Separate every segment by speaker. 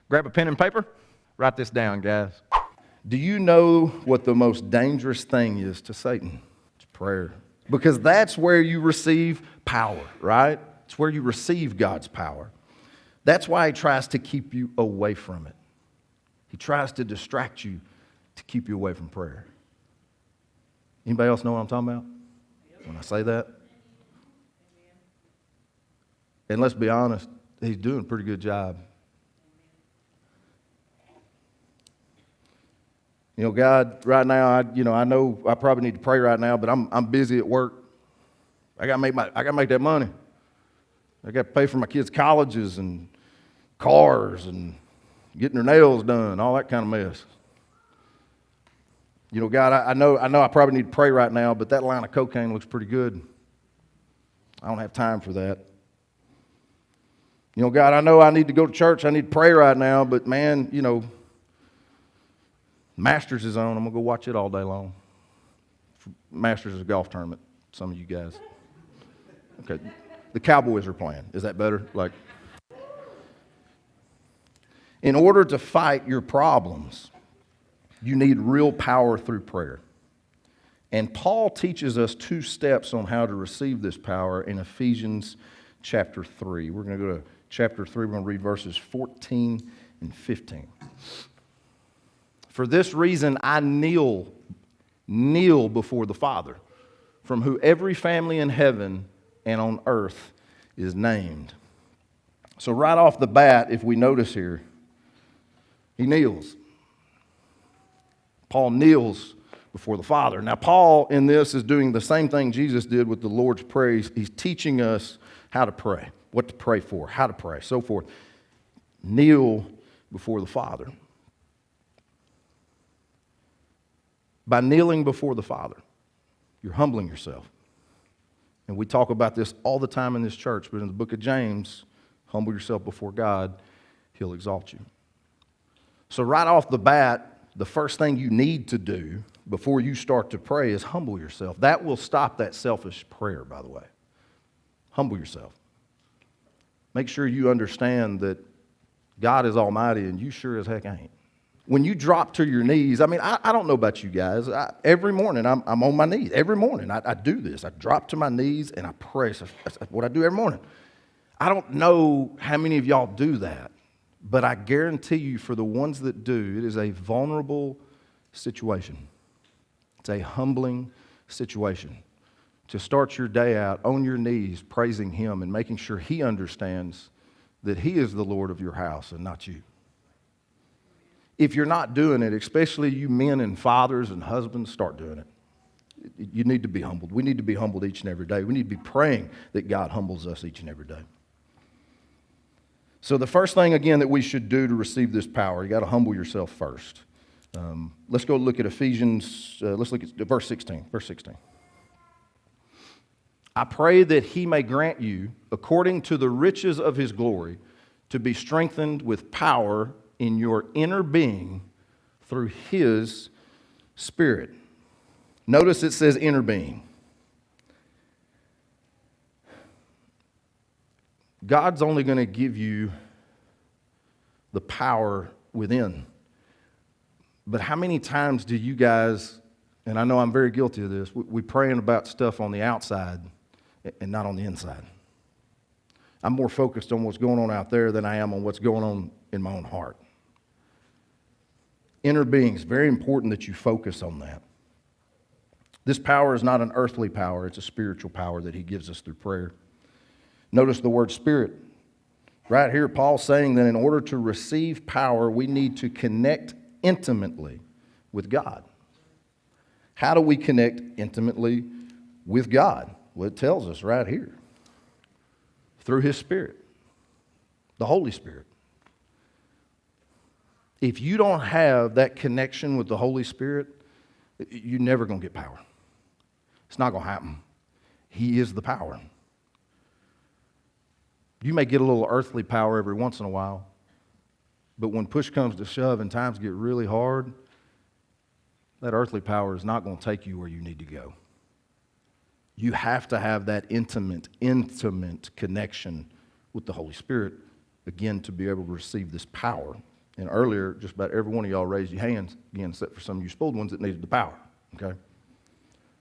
Speaker 1: Grab a pen and paper. Write this down, guys.
Speaker 2: Do you know what the most dangerous thing is to Satan? It's prayer. Because that's where you receive power, right? It's where you receive God's power. That's why he tries to keep you away from it. He tries to distract you to keep you away from prayer. Anybody else know what I'm talking about when I say that? And let's be honest, he's doing a pretty good job. You know, God, right now, I know I probably need to pray right now, but I'm busy at work. I gotta make that money. I got to pay for my kids' colleges and cars and getting their nails done, all that kind of mess. You know, God, I know I probably need to pray right now, but that line of cocaine looks pretty good. I don't have time for that. You know, God, I know I need to go to church. I need to pray right now, but man, you know, Masters is on. I'm going to go watch it all day long. Masters is a golf tournament, some of you guys. Okay, the Cowboys are playing. Is that better? In order to fight your problems, you need real power through prayer. And Paul teaches us 2 steps on how to receive this power in Ephesians chapter 3. We're going to go to chapter 3. We're going to read verses 14 and 15. For this reason I kneel before the Father, from whom every family in heaven and on earth is named. So right off the bat, if we notice here, he kneels. Paul kneels before the Father. Now, Paul in this is doing the same thing Jesus did with the Lord's Prayer. He's teaching us how to pray, what to pray for, how to pray, so forth. Kneel before the Father. By kneeling before the Father, you're humbling yourself. And we talk about this all the time in this church, but in the book of James, humble yourself before God, he'll exalt you. So right off the bat, the first thing you need to do before you start to pray is humble yourself. That will stop that selfish prayer, by the way. Humble yourself. Make sure you understand that God is almighty and you sure as heck ain't. When you drop to your knees, I don't know about you guys. Every morning, I'm on my knees. Every morning, I do this. I drop to my knees and I pray. That's what I do every morning. I don't know how many of y'all do that, but I guarantee you for the ones that do, it is a vulnerable situation. It's a humbling situation to start your day out on your knees praising him and making sure he understands that he is the Lord of your house and not you. If you're not doing it, especially you men and fathers and husbands, start doing it. You need to be humbled. We need to be humbled each and every day. We need to be praying that God humbles us each and every day. So the first thing, again, that we should do to receive this power, you got to humble yourself first. Let's go look at Ephesians. Let's look at verse 16. Verse 16. I pray that he may grant you, according to the riches of his glory, to be strengthened with power in your inner being through his Spirit. Notice it says inner being. God's only going to give you the power within. But how many times do you guys, and I know I'm very guilty of this, we praying about stuff on the outside and not on the inside. I'm more focused on what's going on out there than I am on what's going on in my own heart. Inner being, it's very important that you focus on that. This power is not an earthly power, it's a spiritual power that he gives us through prayer. Notice the word spirit. Right here, Paul's saying that in order to receive power, we need to connect intimately with God. How do we connect intimately with God? Well, it tells us right here. Through his Spirit, the Holy Spirit. If you don't have that connection with the Holy Spirit, you're never going to get power. It's not going to happen. He is the power. You may get a little earthly power every once in a while, but when push comes to shove and times get really hard, that earthly power is not going to take you where you need to go. You have to have that intimate connection with the Holy Spirit, again, to be able to receive this power And earlier, just about every one of y'all raised your hands, again, except for some of you spoiled ones that needed the power, okay?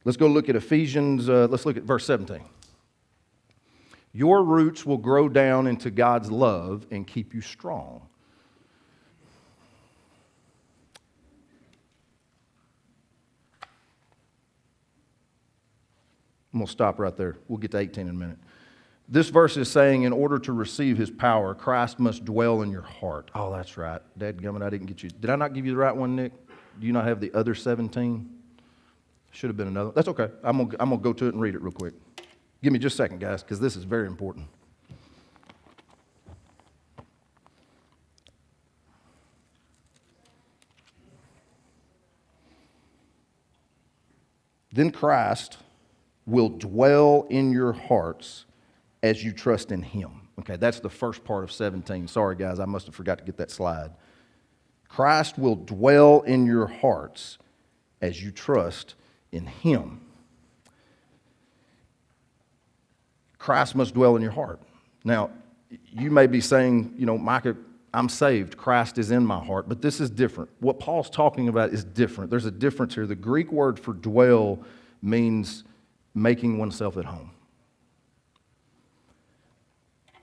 Speaker 2: Let's go look at Ephesians, let's look at verse 17. Your roots will grow down into God's love and keep you strong. I'm going to stop right there. We'll get to 18 in a minute. This verse is saying in order to receive his power, Christ must dwell in your heart. Oh, that's right. Dadgummit, I didn't get you. Did I not give you the right one, Nick? Do you not have the other 17? Should have been another. That's okay. I'm going to go to it and read it real quick. Give me just a second, guys, because this is very important. Then Christ will dwell in your hearts as you trust in him. Okay, that's the first part of 17. Sorry, guys, I must have forgot to get that slide. Christ will dwell in your hearts as you trust in him. Christ must dwell in your heart. Now, you may be saying, Micah, I'm saved. Christ is in my heart. But this is different. What Paul's talking about is different. There's a difference here. The Greek word for dwell means making oneself at home.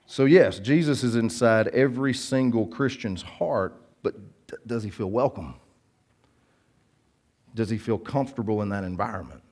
Speaker 2: So yes, Jesus is inside every single Christian's heart, but does he feel welcome? Does he feel comfortable in that environment?